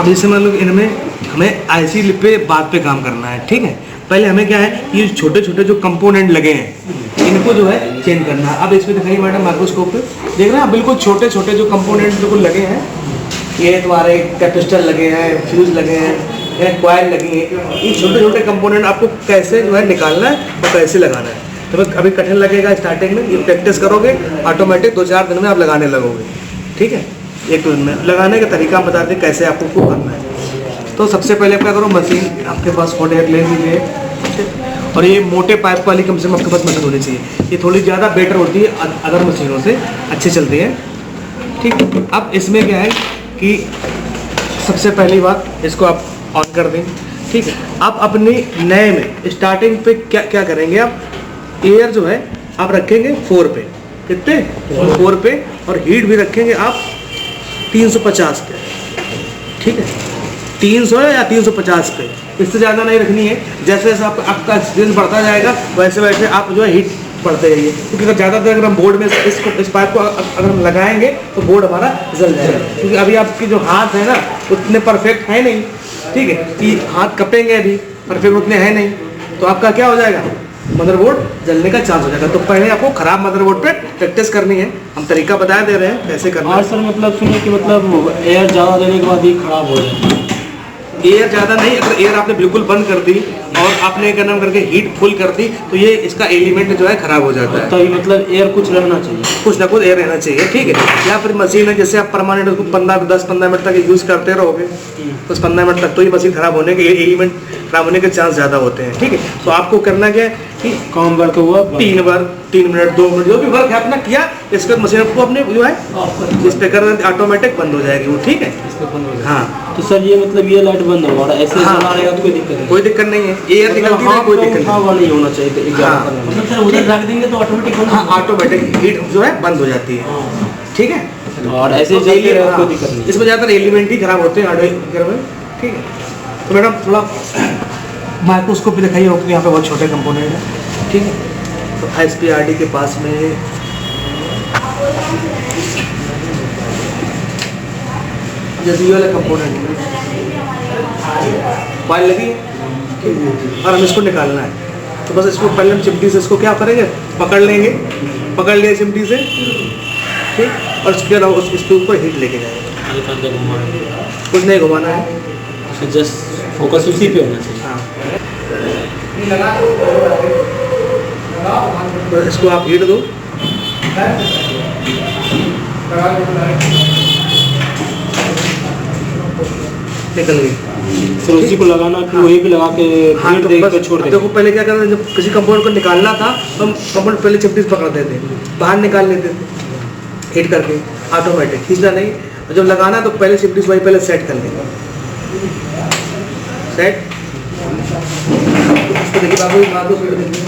अब जैसे मान लो इनमें हमें आईसी पे बात पे काम करना है, ठीक है। पहले हमें क्या है, ये छोटे छोटे जो कंपोनेंट लगे हैं इनको जो है चेंज करना है। अब इसमें दिखाइए मैडम माइक्रोस्कोप पे, देख रहे हैं बिल्कुल छोटे छोटे जो कंपोनेंट बिल्कुल लगे हैं। ये तुम्हारे कैपेसिटर लगे हैं, फ्यूज लगे हैं, कॉइल लगी है। ये छोटे छोटे कंपोनेंट आपको कैसे जो है निकालना है और कैसे लगाना है, तो अभी कठिन लगेगा स्टार्टिंग में। ये प्रैक्टिस करोगे ऑटोमेटिक 2-4 दिन में आप लगाने लगोगे, ठीक है। 1-2 दिन में लगाने का तरीका हम बताते हैं कैसे आपको करना है। तो सबसे पहले क्या करो, मशीन आपके पास हॉट एयर ले लीजिए, और ये मोटे पाइप वाली कम से कम आपके पास मशीन होनी चाहिए। ये थोड़ी ज़्यादा बेटर होती है अदर मशीनों से, अच्छी चलती है, ठीक। अब इसमें क्या है कि सबसे पहली बात इसको आप ऑन कर दें, ठीक है। अब अपने नए में स्टार्टिंग पे क्या क्या करेंगे, आप एयर जो है आप रखेंगे 4 पे, कितने 4 पे, और हीट भी रखेंगे आप 350 पे, ठीक है। 300 या 350 पे, इससे ज़्यादा नहीं रखनी है। जैसे जैसे आपका एक्सपीरियंस बढ़ता जाएगा वैसे वैसे आप जो है हीट बढ़ते जाइए, क्योंकि अगर ज़्यादातर अगर हम बोर्ड में इस पाइप को अगर हम लगाएंगे तो बोर्ड हमारा जल जाएगा, क्योंकि अभी आपकी जो हाथ है ना उतने परफेक्ट है नहीं, ठीक है, कि हाथ कपेंगे अभी परफेक्ट उतने हैं नहीं, तो आपका क्या हो जाएगा, मदरबोर्ड जलने का चांस हो जाएगा। तो पहले आपको खराब मदरबोर्ड पे प्रैक्टिस करनी है, हम तरीका बता दे रहे हैं कैसे करना है। और सर मतलब सुनिए कि मतलब एयर ज़्यादा देने के बाद ही खराब हो जाए। एयर ज़्यादा नहीं, अगर एयर आपने बिल्कुल बंद कर दी और आपने क्या नाम करके हीट फुल कर दी तो ये इसका एलिमेंट जो है खराब हो जाता है। तो ये मतलब एयर कुछ रहना चाहिए, कुछ ना कुछ एयर रहना चाहिए, ठीक है। या फिर मशीन है जैसे आप परमानेंट उसको 10-15 मिनट तक यूज़ करते रहोगे तो 15 मिनट तक तो ये मशीन खराब होने के एलिमेंट खराब होने के चांस ज़्यादा होते हैं, ठीक है। तो आपको करना क्या है कि कम वर्क हुआ 3 मिनट 2 मिनट जो भी वर्क है अपना किया, इसके बाद मशीन आपको अपने जो है इस पे कर ऑटोमेटिक बंद हो जाएगी वो, ठीक है। हाँ, तो सर ये मतलब ये लाइट बंद होगा, ऐसे चला रहेगा तो कोई दिक्कत नहीं? कोई दिक्कत नहीं है, एयर निकलती है कोई दिक्कत नहीं होना चाहिए। हाँ, सर उधर रख देंगे तो ऑटोमेटिक, हाँ ऑटोमेटिक हीट जो है बंद हो जाती है, ठीक है। और ऐसे तो कोई दिक्कत नहीं। इसमें ज़्यादातर एलिमेंट ही खराब होते हैं हार्डवेयर में, ठीक है। तो मैडम थोड़ा माइक्रोस्कोप भी दिखाइए, यहाँ पे बहुत छोटे कंपोनेंट है, ठीक है। तो SPRD के पास में जैसे ये वाला कंपोनेंट है, कॉइल लगी है और हम इसको निकालना है। तो बस इसको पहले हम चिमटी से इसको क्या करेंगे, पकड़ लेंगे, पकड़ लिया चिमटी से, ठीक। और उसके अलावा इसके ऊपर हीट लेके जाएंगे, कुछ नहीं घुमाना है, जस्ट फोकस उसी पे होना चाहिए। हाँ, तो इसको आप हीट दो, निकल गई। फिर उसी को लगाना कि वही पे लगा के हाँ, हीट तो दे बस के छोड़ दे। देखो पहले क्या करते थे, जब किसी कंपाउंड को निकालना था तो हम कंपाउंड पहले चिमटी से पकड़ते थे, बाहर निकाल लेते थे हीट करके, ऑटोमेटिक खींचना नहीं। और जब लगाना तो पहले चिमटी से वही पहले सेट कर लेंगे, सेट। इसको देखिए बाबू, मार दो, देखिए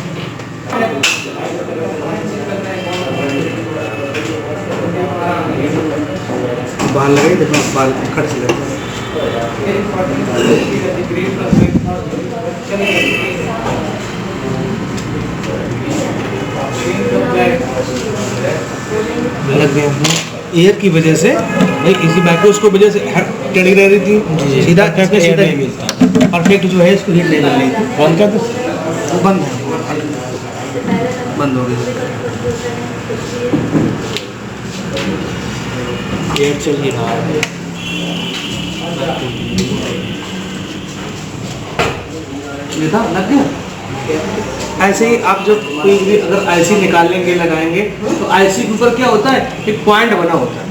बाल लगे, देखो बाल खट से लगते हैं। लग गया एयर की वजह से, भाई इसी माइक्रोस्कोप वजह से टेढ़ी रह रही थी, सीधा करके सीधा नहीं मिलता परफेक्ट जो है इसको हीट नहीं मिल रही। बंद कर दो, वो बंद है, बंद हो गया, एयर चल ही रहा है। ये था लग गया। ऐसे ही आप जब कोई भी अगर आईसी निकालेंगे लगाएंगे तो आईसी के ऊपर क्या होता है, एक पॉइंट बना होता है।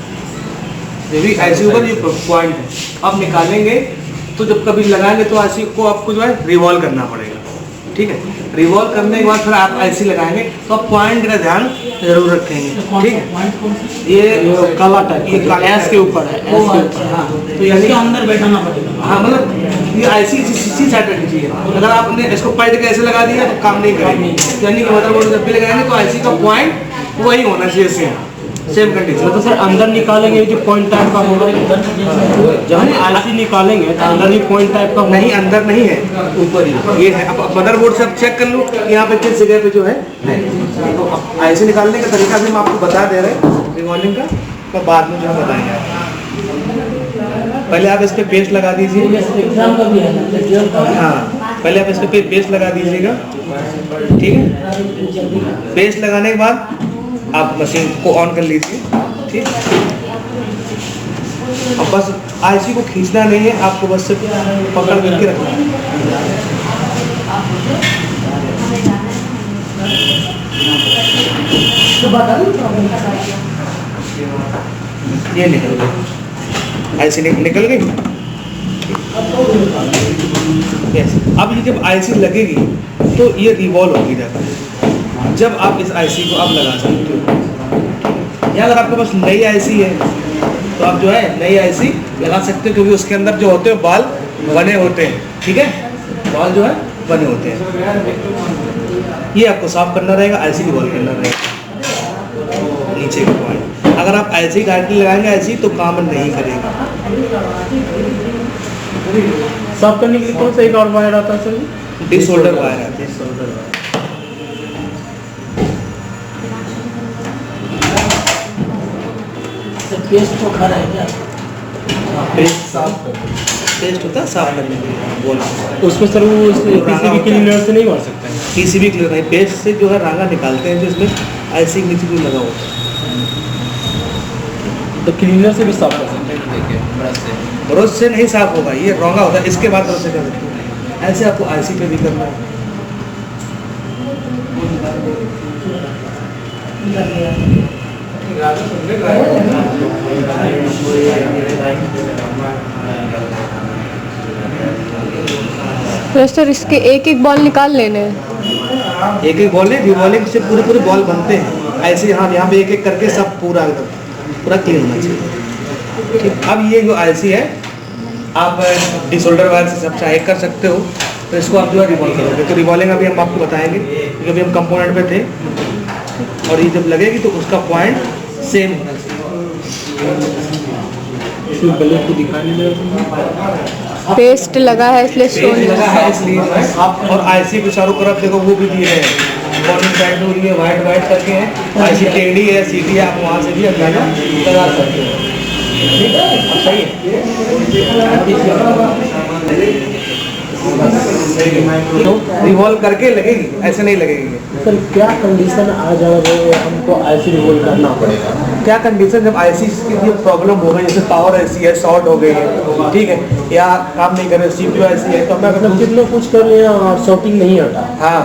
ये भी आईसी ऊपर ये पॉइंट है, आप निकालेंगे तो जब कभी लगाएंगे तो आईसी को आपको जो है रिवॉल्व करना पड़ेगा, ठीक है। रिवॉल्व करने के बाद फिर आप आईसी लगाएंगे तो आप पॉइंट का ध्यान जरूर रखेंगे, ठीक है। ये काला टाइप, ये एस के ऊपर है, एस के ऊपर। हाँ, तो यानी अंदर बैठाना पड़ेगा। हाँ, मतलब ये आईसी इसी साइड रखनी चाहिए। अगर आपने इसको पलट के ऐसे लगा दिया तो काम नहीं करेगी, यानी कि मदरबोर्ड जब भी लगाएंगे तो आईसी का पॉइंट वही होना चाहिए, सेम कंडीशन। तो सर अंदर निकालेंगे जो पॉइंट टाइप का होगा, जब हम आईसी निकालेंगे तो अंदर ही पॉइंट टाइप का नहीं, अंदर नहीं है, ऊपर ही ये है। अब मदरबोर्ड से आप चेक कर लो यहाँ पे किस जगह पे जो है। तो आईसी निकालने का तरीका भी हम आपको बता दे रहे हैं रिवॉल्विंग का, तो बाद में जो है बताएंगे। पहले आप इस पे पेस्ट लगा दीजिए। हाँ, पहले आप इस पे पेस्ट लगा दीजिएगा, ठीक है। पेस्ट लगाने के बाद आप मशीन को ऑन कर लीजिए, ठीक। अब बस आईसी को खींचना नहीं है, आपको बस सिर्फ पकड़ करके रखना है। ये निकल गई, आईसी निकल गई। यस, अब ये जब आईसी लगेगी तो ये रिवॉल्व होगी जाकर। जब आप इस आईसी को आप लगा सकते हो, या अगर आपके पास नई आईसी है तो आप जो है नई आईसी लगा सकते हो, क्योंकि उसके अंदर जो होते हैं बाल बने होते हैं, ठीक है, बाल जो है बने होते हैं। ये आपको साफ करना रहेगा, आईसी रिवॉल्व करना रहेगा नीचे का पॉइंट। अगर आप ऐसे ही डायरेक्टली लगाएंगे ऐसे ही तो काम नहीं करेगा। साफ करने के लिए कौन सा एक और वायर आता है सर? डिसोल्डर वायर आता है। पेस्ट तो खा रहा है क्या? पेस्ट होता है साफ करने के लिए, बोल उसमें सर वो किसी भी क्लीनर से नहीं मार सकता है? किसी भी क्लीनर नहीं, पेस्ट से जो है रांगा निकालते हैं जो इसमें ऐसे नीचे भी लगा होता है, तो क्लीनर से भी साफ कर सकते हैं। देखिए ब्रश से, ब्रश से नहीं साफ होगा, ये रॉन्गा होता है, इसके बाद ब्रश से कर सकते हैं। ऐसे आपको आईसी पे भी करना है। सर इसके एक एक बॉल निकाल लेने हैं। एक एक बॉल रिवॉल्विंग से पूरे पूरे बॉल बनते हैं ऐसे। यहाँ पे एक एक करके सब पूरा क्लीन होना चाहिए, ठीक। अब ये जो आईसी है आप डिसोल्डर वायर से सब चाहे कर सकते हो, तो इसको आप जो है रिवॉल्व करोगे तो रिवॉल्विंग अभी हम आपको बताएंगे, क्योंकि अभी हम कंपोनेंट पे थे। और ये जब लगेगी तो उसका पॉइंट सेम होना चाहिए। पेस्ट लगा है इसलिए शो नहीं लगा है इसलिए आप, और आईसी के चारों तरफ देखो वो भी दिए हैं, बॉटम साइड में ये वाइट वाइट करके हैं। आईसी टेढ़ी है सीधी है, आप वहाँ से भी अंदाजा लगा सकते हो, ठीक है। अब सही है, तो रिवॉल्व करके लगेगी, ऐसे नहीं लगेगी। सर क्या कंडीशन आ जाए हमको आईसी रिवॉल्व करना पड़ेगा? क्या कंडीशन, जब आईसी की प्रॉब्लम हो गई, जैसे पावर आईसी है, शॉर्ट हो गई है, ठीक है, या काम नहीं कर रहे, सीपीयू आईसी है, तो मैं मतलब कितना कुछ कर लिया और शॉर्टिंग नहीं हटा, हाँ,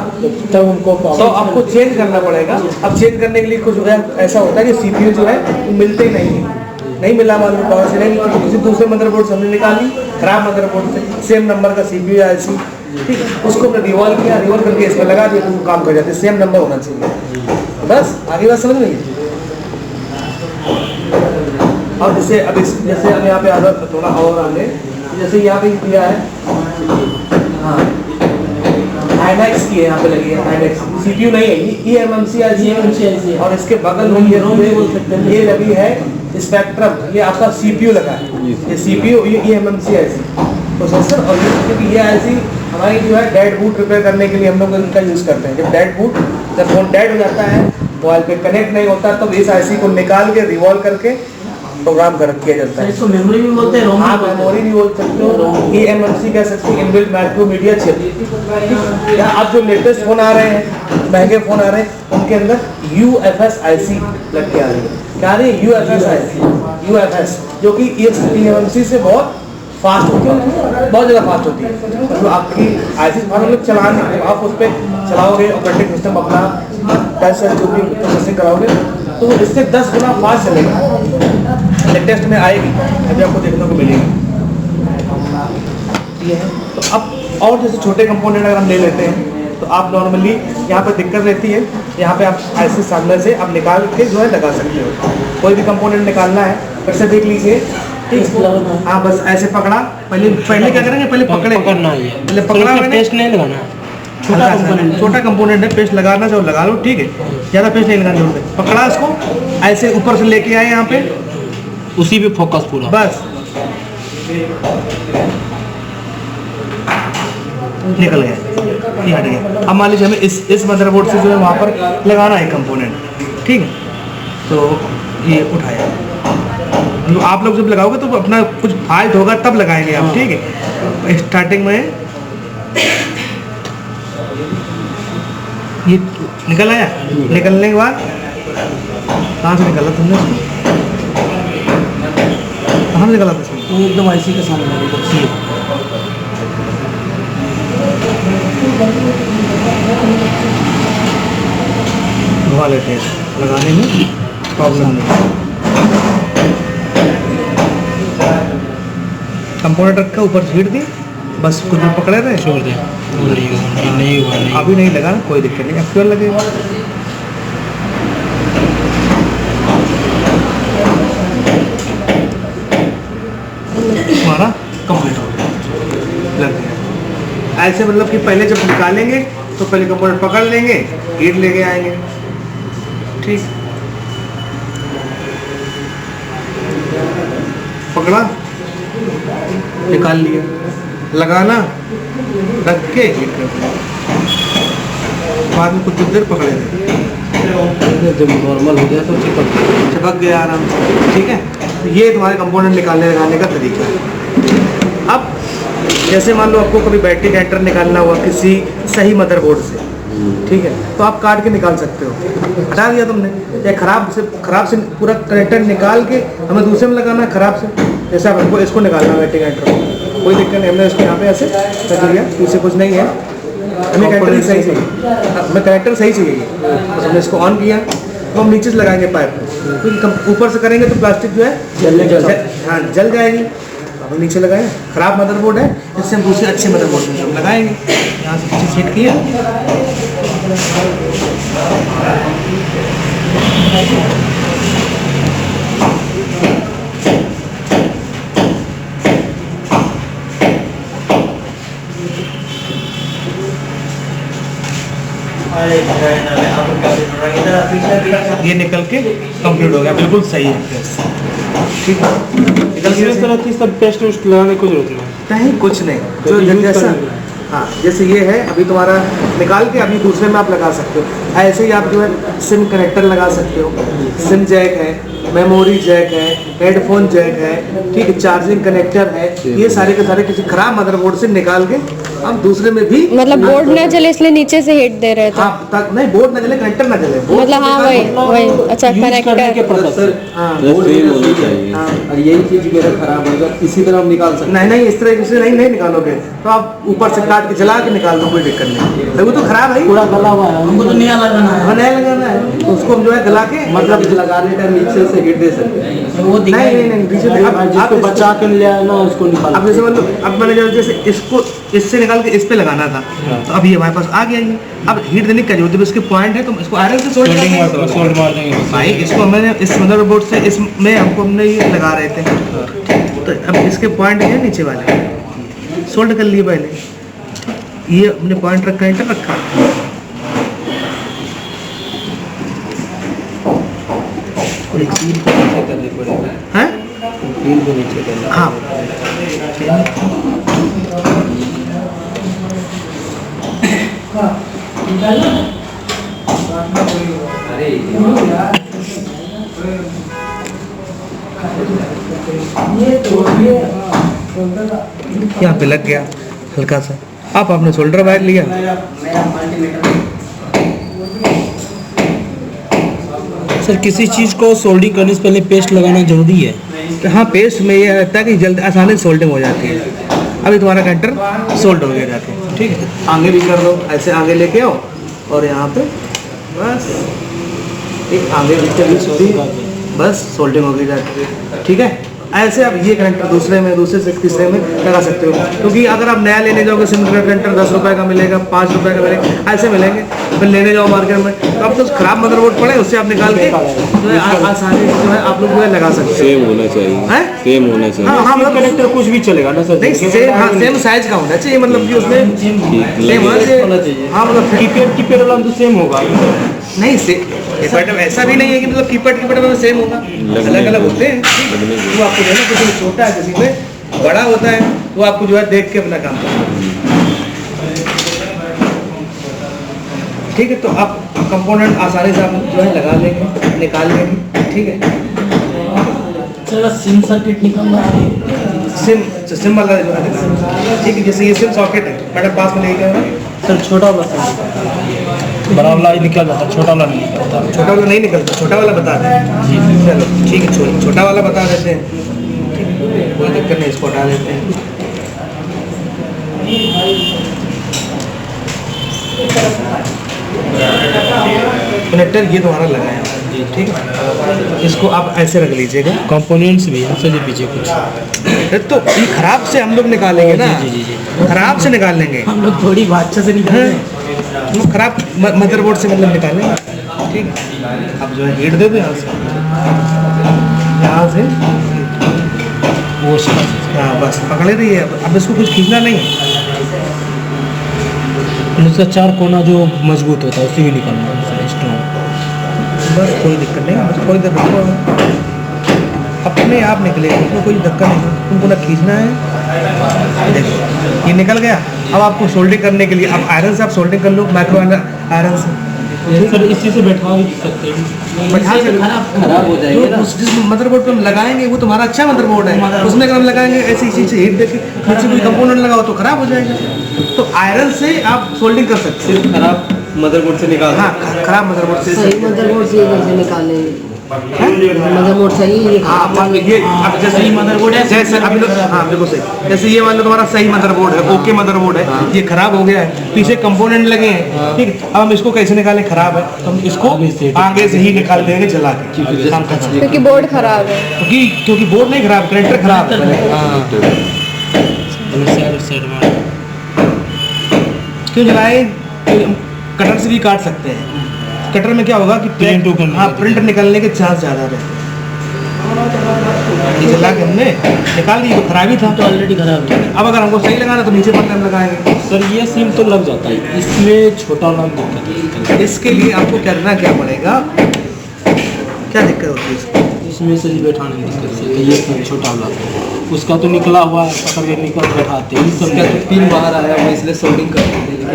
तब उनको तो आपको चेंज करना पड़ेगा। अब चेंज करने के लिए कुछ ऐसा होता है कि सीपीयू जो है मिलते ही नहीं मिला, मान लो पावर से नहीं, किसी दूसरे मदरबोर्ड से हमने निकाली, खराब मदरबोर्ड से सेम नंबर का सीपीयू आईसी, ठीक है, उसको हमने रिवॉल्व किया, रिवॉल्व करके इसमें लगा दिया तो काम कर जाते हैं। सेम नंबर होना चाहिए, बस आगे बात समझ नहीं। और जैसे अब जैसे हम यहाँ पे आधा थोड़ा और आगे, जैसे यहाँ पे दिया है, हाँ, हाइनैक्स की है, यहाँ पे लगी है हाइनैक्स, सीपीयू नहीं है, ये एमएमसी है, और इसके बगल में ये लगी है स्पेक्ट्रम, ये आपका सीपीयू लगा है, ये सीपीयू, ये एमएमसी है प्रोसेसर। और ये क्योंकि ये ऐसी हमारी जो है डेड बूट रिपेयर करने के लिए हम लोग इनका यूज़ करते हैं। जब डेड बूट, जब फोन डेड हो जाता है, मोबाइल पे कनेक्ट नहीं होता, तब इस आईसी को निकाल के रिवॉल्व करके प्रोग्राम कर किया जाता है। इसको मेमोरी भी बोलते हैं, हाँ मेमोरी भी बोल सकते हो, ये एमएमसी कह सकते हैं, इनबिल्ट माइक्रोमीडिया चिप। या अब जो लेटेस्ट फोन आ रहे हैं, महंगे फोन आ रहे हैं, उनके अंदर UFS आईसी लग के आ रही है। क्या आ रही है? UFS आईसी, UFS, जो कि ये एमएमसी से बहुत फास्ट होती है, बहुत ज़्यादा फास्ट होती है। मतलब आपकी आईसी मतलब चलाने, आप उस पर चलाओगे, ऑपरेटिंग सिस्टम अपना टच से जो भी प्रोसेसिंग कराओगे, तो वो इससे 10 गुना फास्ट चलेगा। लेटेस्ट में आएगी, अभी आपको देखने को मिलेगी। ये है, तो अब और जैसे छोटे कंपोनेंट अगर हम ले लेते हैं, तो आप नॉर्मली यहाँ पे दिक्कत रहती है, यहाँ पे आप ऐसे सामने से आप निकाल के जो है लगा सकते हो। कोई भी कंपोनेंट निकालना है, फिर से देख लीजिए, हाँ, बस ऐसे पकड़ा, पहले क्या करेंगे, पहले पकड़ना है, पहले पकड़ा, पेस्ट नहीं लगाना, छोटा कंपोनेंट है, पेस्ट लगाना चाहो लगा लो, ठीक है, ज़्यादा पेस्ट नहीं लगाना जरूरत है। पकड़ा इसको, ऐसे ऊपर से लेके आए यहाँ पे, उसी पे फोकस पूरा, बस निकल गया, ये हट गया। अब मान लीजिए हमें इस मदरबोर्ड से जो है वहाँ पर लगाना है कंपोनेंट, ठीक है, तो ये उठाया, आप लोग जब लगाओगे तो अपना कुछ फाल्ट होगा तब लगाएंगे आप, ठीक है। स्टार्टिंग में ये निकल आया, निकलने के बाद कहाँ से निकाला तुमने इसको? कहाँ से निकाला था इसको? एकदम आईसी के सामने घुमा लेते हैं, लगाने में प्रॉब्लम नहीं। कंपोनेंट रखा, ऊपर से हीट दी, बस कुछ देर पकड़े रहे, छोड़ दे। नहीं हुआ नहीं। अभी नहीं लगा, कोई दिक्कत नहीं, एक्चुअल लगेगा। हमारा कंप्लीट हो गया, लग गया। ऐसे मतलब कि पहले जब निकालेंगे तो पहले कंपोनेंट पकड़ लेंगे, हीट लेके आएंगे, ठीक। पकड़ा, निकाल लिया, लगाना, रख के हीट कर दिया, बाद में कुछ देर पकड़े रहे, जब नॉर्मल हो गया तो चिपक गया आराम से, ठीक है। तो ये तुम्हारे कंपोनेंट निकालने लगाने का तरीका है। अब जैसे मान लो आपको कभी बैटरी कैरेक्टर निकालना हुआ किसी सही मदरबोर्ड से, ठीक है, तो आप काट के निकाल सकते हो। हटा दिया तुमने, या खराब से पूरा कनेक्टर निकाल के हमें दूसरे में लगाना है खराब से, जैसे आप हमको इसको निकालना है बैटरी कैरेक्टर को, कोई दिक्कत नहीं, हमने इसको यहाँ पे ऐसे कर दिया, पीछे कुछ नहीं है, हमें कनेक्टर सही चाहिए, हमें कनेक्टर सही चाहिए। बस हमने इसको ऑन किया तो हम नीचे से लगाएंगे पाइप को, ऊपर से करेंगे तो प्लास्टिक जो है हाँ जल जाएगी। हम नीचे लगाए, खराब मदरबोर्ड है, इससे हम दूसरे अच्छे मदरबोर्ड में हम लगाएंगे। यहाँ से पीछे सेट किया, ये निकल के कंप्लीट हो गया, बिल्कुल सही है, ठीक है। निकल इस तरह की सब पेस्ट वेस्ट लगाने की जरूरत नहीं, कुछ नहीं, तो जो यूज़ जैसा करने हाँ जैसे ये है अभी तुम्हारा निकाल के अभी दूसरे में आप लगा सकते हो। ऐसे ही आप जो है सिम कनेक्टर लगा सकते हो, सिम जैक है, मेमोरी जैक है, हेडफोन जैक है, ठीक है, चार्जिंग कनेक्टर है, ये सारे के सारे किसी खराब मदरबोर्ड से निकाल के हम दूसरे में भी मतलब बोर्ड ना जले इसलिए नीचे से हीट दे रहे थे। हाँ नहीं, बोर्ड ना जले, कनेक्टर ना जले, मतलब हाँ वही अच्छा कनेक्टर। सर हाँ सेम होनी चाहिए। हाँ। और यही चीज मेरा खराब होगा, इसी तरह हम निकाल सकते नहीं नहीं, इस तरह से नहीं निकालोगे तो आप ऊपर से काट के जला के निकाल दो, कोई दिक्कत नहीं। तो वो तो खराब है, पूरा गला हुआ है, हमको तो नया लगाना है। नया लगाना है तो उसको हम जो है गला के मतलब लगाने का नीचे से हीट दे सकते हैं। वो नहीं नीचे से अब जिसको बचा के ले आया ना उसको निकाल। अब जैसे मतलब अब मैंने जैसे इसको इससे निकाल के इस पे लगाना था, तो अब ये हमारे पास आ गया ये। अब हीट देने की क्या जरूरत है, इसके पॉइंट है तो इसको आयरन से सोल्ड मार देंगे भाई। इसको मैंने इस मदरबोर्ड से इसमें हमने ये लगा रहे थे, तो अब इसके पॉइंट है नीचे वाले सोल्ड कर लिए पहले, ये हमने पॉइंट रखा, इंटर रखा, करनी पड़ेगी, है हील को नीचे करना। हाँ यहाँ पे लग गया हल्का सा, आप आपने शोल्डर वायर लिया, सर किसी चीज़ को सोल्डिंग करने से पहले पेस्ट लगाना जरूरी है। हाँ पेस्ट में ये रहता है कि जल्दी आसानी से सोल्डिंग हो जाती है। अभी तुम्हारा कंटर सोल्ड हो गया जाके, ठीक है, आगे भी कर दो, ऐसे आगे लेके आओ और यहाँ पे बस एक आगे भी बस सोल्डिंग हो गई जाती है, ठीक है। ऐसे आप ये कनेक्टर दूसरे से तीसरे में लगा सकते हो, क्योंकि अगर आप नया लेने जाओगे सिंगल कनेक्टर 10 रुपये का मिलेगा, 5 रुपये का मिलेगा, ऐसे मिलेंगे। फिर लेने जाओ मार्केट में तो आप तो खराब मदरबोर्ड पड़े, उससे आप निकाल के जो है आसानी से जो है आप लोग जो है लगा सकते सेम होना चाहिए, हैं। सेम होना चाहिए। हाँ मतलब कनेक्टर कुछ भी चलेगा ना सर? नहीं सेम साइज का होना चाहिए, मतलब कि उसमें सेम होना चाहिए। हाँ मतलब कीपैड वाला तो सेम होगा नहीं से कीपैड ऐसा भी नहीं है कि मतलब कीपैड में सेम होगा, अलग अलग होते हैं। वो आपको जो है किसी में छोटा है, किसी में बड़ा होता है, वो आपको जो है देख के अपना काम करना है, ठीक है। तो आप कंपोनेंट आसानी से आप जो है लगा लेंगे, निकाल लेंगे, ठीक है। सर सिम सर्किट निकलना है। सिम वाला जो है ठीक है, जैसे ये सिम सॉकेट है मैडम पास में लेके आना। सर छोटा वाला सर, बड़ा वाला ही निकल जाता, छोटा वाला नहीं निकलता। छोटा वाला नहीं निकलता, छोटा वाला बता दें। जी चलो ठीक है, छोटा वाला बता देते हैं, ठीक है कोई दिक्कत नहीं, इसको हटा देते हैं। कनेक्टर ये तुम्हारा लगा है, ठीक है, इसको आप ऐसे रख लीजिएगा। कंपोनेंट्स भी हैं सर, पीछे कुछ तो ये खराब से हम लोग निकालेंगे ना, खराब से निकाल लेंगे हम लोग, थोड़ी बादशाह से निकालेंगे। हम खराब मदरबोर्ड से मतलब निकालेंगे, ठीक है। अब जो है हीट दे दो यहाँ से वो हाँ बस पकड़े रही है। अब इसको कुछ खींचना नहीं है, उसका चार कोना जो मजबूत होता है उसी भी निकालना है सर, स्ट्रॉन्ग। बस कोई दिक्कत नहीं, बस कोई दिक्कत नहीं, अपने आप निकलेगा, उसमें कोई दिक्कत नहीं है। तुमको ना खींचना है, देखो ये निकल गया। अब आपको सोल्डिंग करने के लिए अब आयरन से आप सोल्डिंग कर लो, माइक्रो आयरन से। सर इसी से बैठा भी सकते हैं, बैठा से खराब हो जाएगी ना। जिस मदरबोर्ड पे हम लगाएंगे वो तुम्हारा अच्छा मदरबोर्ड है, उसमें अगर हम लगाएंगे ऐसे इसी से हीट देके नीचे कोई कंपोनेंट लगाओ तो खराब हो जाएगा। तो आयरन से आप सोल्डिंग कर सकते हैं, खराब मदरबोर्ड से निकाल। हाँ खराब मदरबोर्ड से। सही मदरबोर्ड से कैसे निकाले? मदरबोर्ड सही है, हाँ ये अब जैसे मदरबोर्ड है, जैसे अभी तो हाँ बिल्कुल सही, जैसे ये मान लो तुम्हारा सही मदरबोर्ड है, ओके मदरबोर्ड है, ये खराब हो गया है, पीछे कंपोनेंट लगे हैं, ठीक है। अब हम इसको कैसे निकालें, खराब है तो हम इसको आगे से ही निकाल देंगे जला के, काम कर सकते हैं। क्योंकि बोर्ड खराब है। क्योंकि बोर्ड नहीं खराब, कनेक्टर खराब है। क्यों जलाएं? कटर से भी काट सकते हैं। कटर में क्या होगा कि प्रिंट निकलने के चांस ज़्यादा रहते हैं। ये जला के हमने निकाल दी, खराब ही था तो ऑलरेडी खराब है। अब अगर हमको सही लगाना तो नीचे पर हम लगाएंगे। सर ये सिम तो लग जाता है, इसमें छोटा वाला दिक्कत है। इसके लिए आपको करना क्या पड़ेगा, क्या दिक्कत होती है इसमें से ही बैठाने की दिक्कत है, ये सिम छोटा वाला उसका तो निकला हुआ है, पकड़ के निकल बैठाते हैं। सब क्या पिन बाहर आया हुआ इसलिए सोल्डिंग कर रहे थे, लेकिन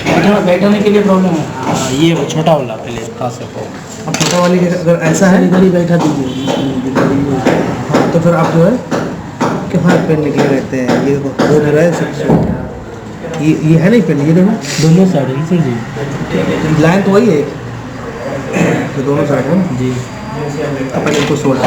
ये नहीं बैठाने के लिए प्रॉब्लम है। ये वो छोटा वाला पहले खास है। अब छोटा वाली अगर ऐसा है इधर ही बैठा दीजिए। हाँ तो फिर आप जो है कि हाँ पेन निकले रहते हैं, ये बोल रहा है सबसे, ये है नहीं पेन, ये देखो दोनों साइड है सर जी, लाइन तो वही है तो दोनों साइड है जी। अपन इनको सोल्ड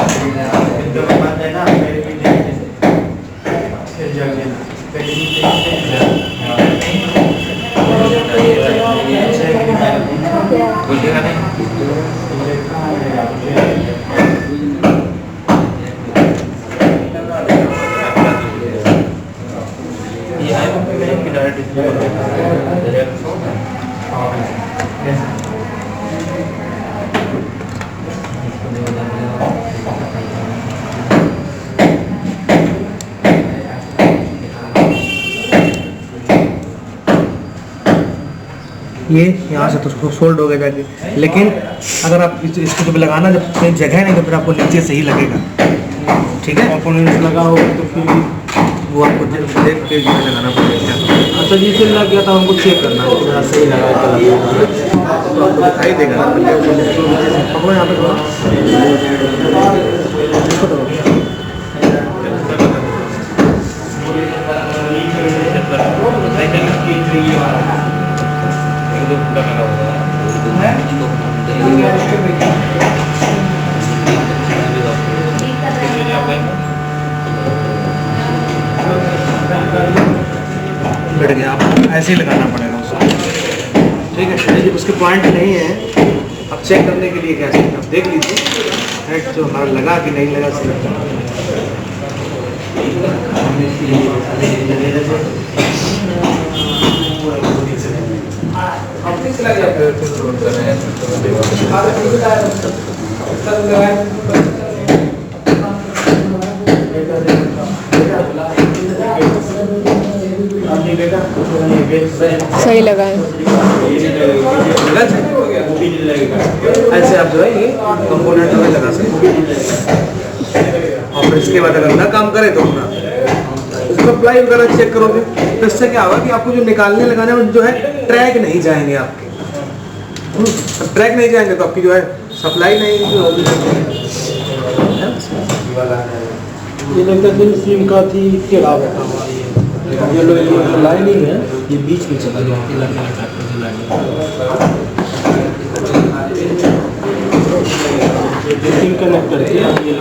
ये यहाँ से तो सोल्ड हो गया जाके। लेकिन अगर आप इसको जब लगाना, जब कहीं जगह नहीं तो फिर आपको नीचे से ही लगेगा, ठीक है। कंपोनेंट्स लगा हो तो फिर वो आपको देख के जो है लगाना पड़ेगा। अच्छा जी, फिर लग गया था, हमको चेक करना है थोड़ा सही लगा तो आपको दिखाई देगा ना, पकड़ो यहाँ पे बैठ गया। आप ऐसे ही लगाना पड़ेगा उसको, ठीक है। यदि उसके पॉइंट नहीं है, अब चेक करने के लिए क्या चाहिए, आप देख लीजिए हेड जो हमारा लगा कि नहीं लगा सही। सही लगा है। ऐसे आप जो है ये कंपोनेंट हमें लगा सकते हैं। और फिर इसके बाद अगर ना काम करे तो अपना सप्लाई वगैरह चेक करोगे तो इससे क्या होगा कि आपको जो निकालने लगाने में जो है ट्रैक नहीं जाएंगे आपके, ट्रैक नहीं जाएंगे तो आपकी जो है सप्लाई नहीं होगी। ये लगता है सिम का थी टेढ़ा बैठा हुआ ये लाइनिंग है, ये बीच में चला गया सिम कनेक्टर ये